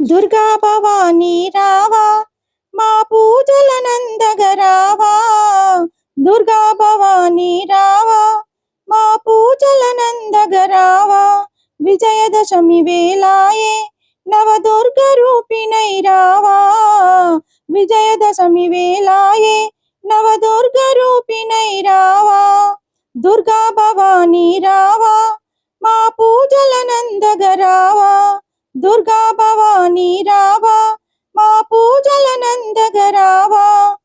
దుర్గా భవానీ రావా, మా పూజలనందగరావా. దుర్గా భవానీ రావా, మా పూజలనందగరావా. విజయదశమి వేళాయే నవదుర్గ రూపిణై రావా. విజయదశమి వేళాయే నవదుర్గ రూపిణై రావా. దుర్గా భవానీ రావా, మా పూజలనందగరావా. దుర్గా భవానీ రావా, మా పూజలనందగరావా.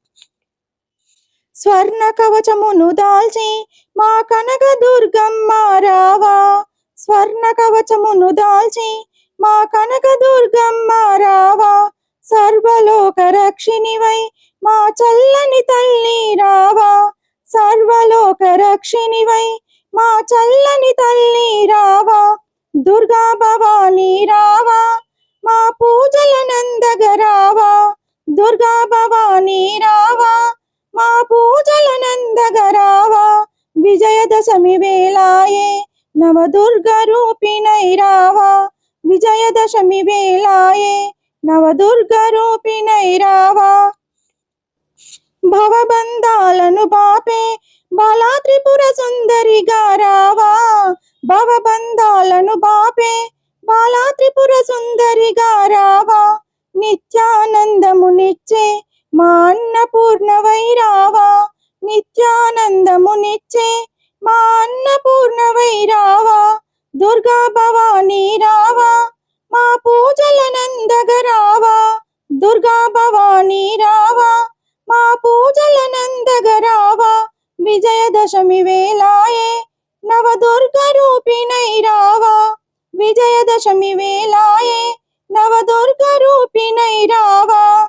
స్వర్ణ కవచమును దాల్చి మా కనక దుర్గమ్మ రావా. స్వర్ణ కవచమును దాల్చి మా కనక దుర్గమ్మ రావా. సర్వలోక రక్షిణివై మా చల్లని తల్లి రావా. సర్వలోక రక్షిణివై మా చల్లని తల్లి రావా. దుర్గా భవానీ రావా, మా పూజలనందగరావా. దుర్గా భవానీ రావా, మా పూజలనందగరావా. విజయదశమి వేళాయే నవదుర్గ రూపిణై రావా. విజయదశమి వేళాయే నవదుర్గ రూపిణై రావా. భవబంధాలను బాపే బాలా త్రిపుర సుందరిగా రావా. భవబంధాలను బాపే బాలా త్రిపుర సుందరిగా రావా. నిత్యానందమునిచ్చే మా అన్నపూర్ణవై రావా. నిత్యానందమునిచ్చే మా అన్నపూర్ణవై రావా. దుర్గా భవానీ రావా, మా పూజలనందగరావా. దుర్గా భవానీ రావా, మా పూజలనందగరావా. విజయదశమి వేళాయే నవదుర్గ రూపిణై రావా. విజయదశమి వేళాయే నవదుర్గ రూపిణై రావా.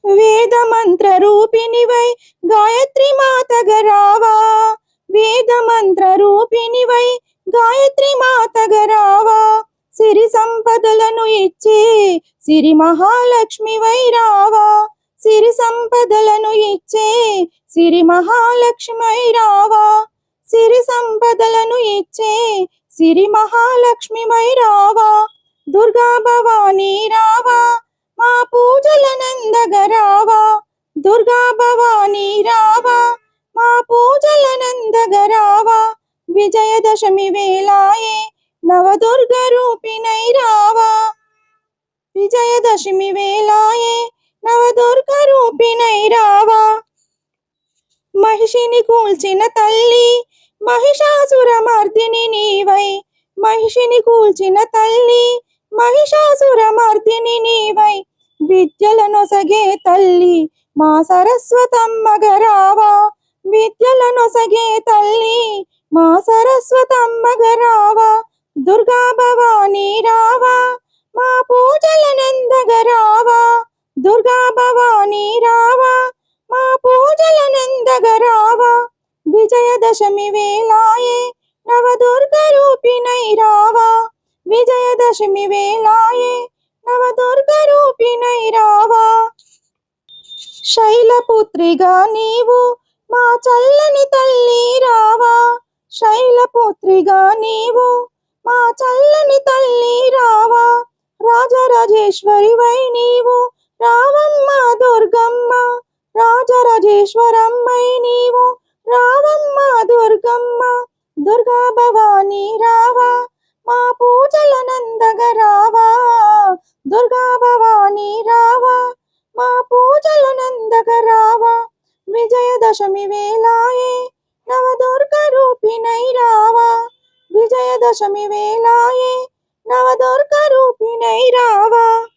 వేద మంత్ర రూపిణివై గాయత్రి మాతగరావా. వేద మంత్ర రూపిణివై గాయత్రి మాతగరావా. సిరి సంపదలను ఇచ్చే సిరి మహాలక్ష్మివై రావా. సిరి సంపదలను ఇచ్చే సిరి మహాలక్ష్మివై రావా. సిరి సంపదలను ఇచ్చే సిరి మహాలక్ష్మివై రావా. దుర్గా భవానీ రావా, మా పూజలనందగరావా. దుర్గా భవానీ రావా, మా పూజలనందగరావా. విజయదశమి వేళాయే నవదుర్గ రూపిణై రావా. విజయదశమి వేళాయే నవదుర్గ రూపిణై రావా. మహిషిని కూల్చిన తల్లి మహిషాసుర మర్దిని నీవై. మహిషిని కూల్చిన తల్లి మహిషాసుర మర్దిని నీవై. విద్యలనొసగే తల్లి మా సరస్వతమ్మగరావా. విద్యలనొసగే తల్లి మా సరస్వతమ్మగరావా. దుర్గా భవానీ రావా, మా పూజలనందగరావా. దుర్గా భవానీ రావా, మా పూజలనందగరావా. విజయదశమి వేళాయే నవదుర్గ రూపిణై రావా. విజయదశమి వేళాయే నవదుర్గ రూపిణై రావా. శైలపుత్రిగా నీవు మా చల్లని తల్లి రావా. శైలపుత్రిగా నీవు మా చల్లని తల్లి రావా. రాజరాజేశ్వరివై నీవు రావమ్మ దుర్గమ్మ. రాజరాజేశ్వరమ్మై నీవు రావమ్మ దుర్గమ్మ. దుర్గా భవానీ రావా, మా పూజలనందగరావా. దుర్గా భవానీ రావా, మా పూజలనందగరావా. విజయదశమి వేళాయే నవదుర్గ రూపిణై రావా. విజయదశమి వేళాయే నవదుర్గ రూపిణై రావా.